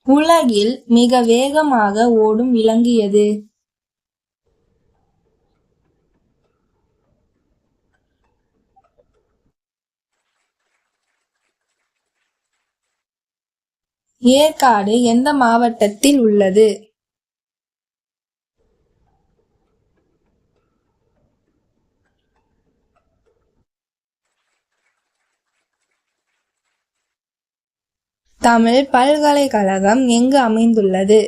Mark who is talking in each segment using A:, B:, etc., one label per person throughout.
A: உலகில் மிக வேகமாக ஓடும் விலங்கு எது? ஏற்காடு எந்த மாவட்டத்தில் உள்ளது? தமிழ் பல்கலைக்கழகம் எங்கு அமைந்துள்ளது?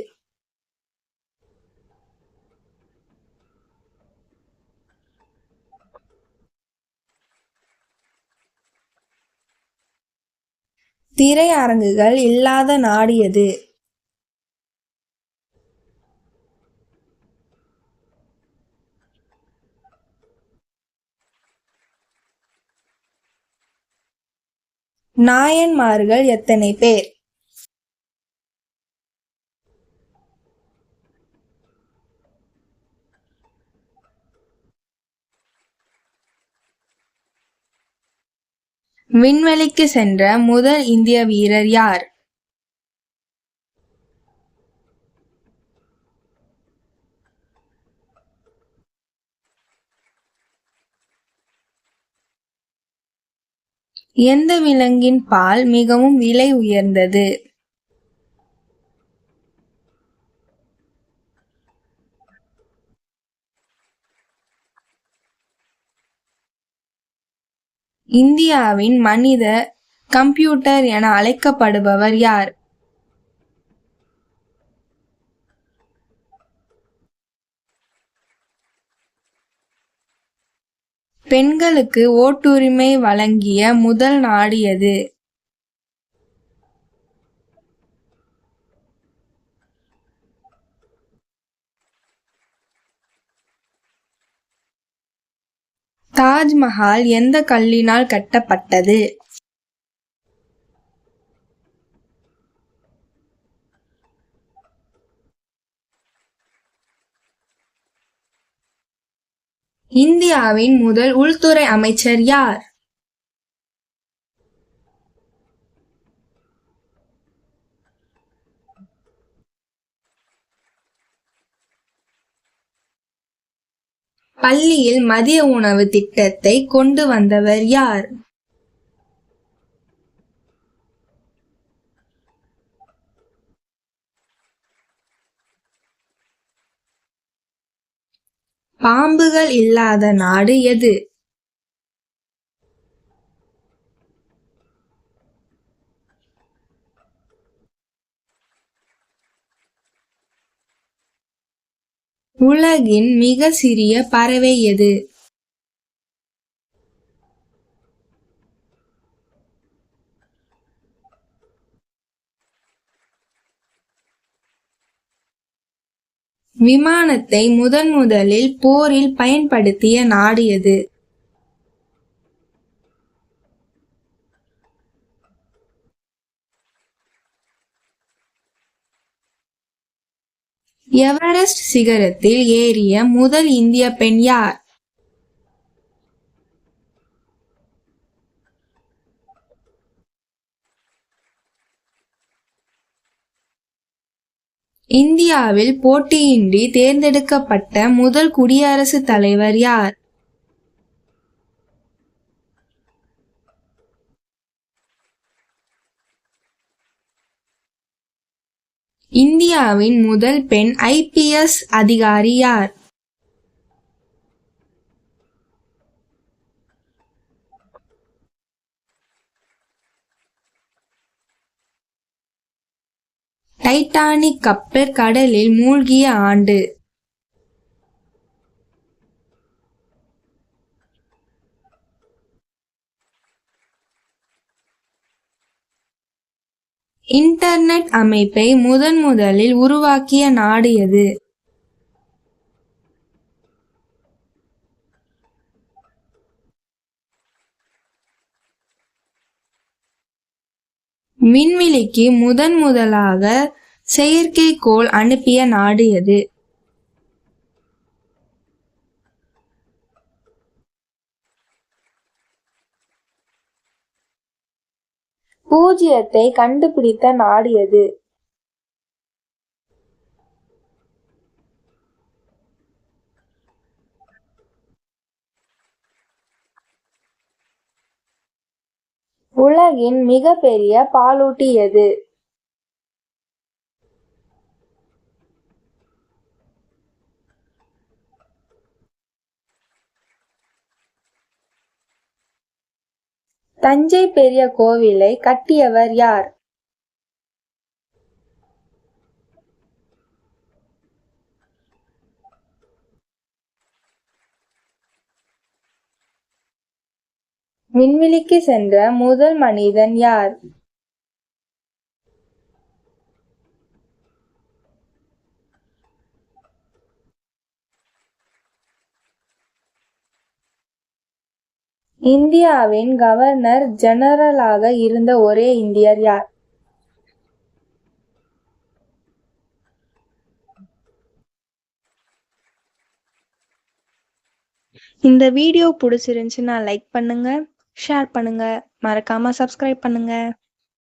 A: திரையரங்குகள் இல்லாத நாடு எது? நாயன்மார்கள் எத்தனை பேர்? விண்வெளிக்கு சென்ற முதல் இந்திய வீரர் யார்? எந்த விலங்கின் பால் மிகவும் விலை உயர்ந்தது? இந்தியாவின் மனித கம்ப்யூட்டர் என அழைக்கப்படுபவர் யார்? பெண்களுக்கு ஓட்டுரிமை வழங்கிய முதல் நாடு எது? தாஜ்மஹால் எந்த கல்லினால் கட்டப்பட்டது? இந்தியாவின் முதல் உள்துறை அமைச்சர் யார்? பள்ளியில் மதிய உணவு திட்டத்தை கொண்டு வந்தவர் யார்? பாம்புகள் இல்லாத நாடு எது? உலகின் மிக சிறிய பறவை எது? விமானத்தை முதலில் போரில் பயன்படுத்திய நாடு எது? எவரெஸ்ட் சிகரத்தில் ஏறிய முதல் இந்திய பெண் யார்? இந்தியாவில் போட்டியின்றி தேர்ந்தெடுக்கப்பட்ட முதல் குடியரசுத் தலைவர் யார்? இந்தியாவின் முதல் பெண் IPS அதிகாரி யார்? டைட்டானிக் கப்பல் கடலில் மூழ்கிய ஆண்டு? இன்டர்நெட் அமைப்பை முதலில் உருவாக்கிய நாடு எது? விண்வெளிக்கு முதலாக செயற்கைக்கோள் அனுப்பிய நாடு எது? பூஜ்ஜியத்தை கண்டுபிடித்த நாடு எது? உலகின் மிகப்பெரிய பாலூட்டி எது? தஞ்சை பெரிய கோவிலை கட்டியவர் யார்? விண்வெளிக்கு சென்ற முதல் மனிதன் யார்? இந்தியாவின் கவர்னர் ஜெனரலாக இருந்த ஒரே இந்தியர் யார்? இந்த வீடியோ பிடிச்சிருந்துச்சுன்னா லைக் பண்ணுங்க, ஷேர் பண்ணுங்க, மறக்காம சப்ஸ்கிரைப் பண்ணுங்க.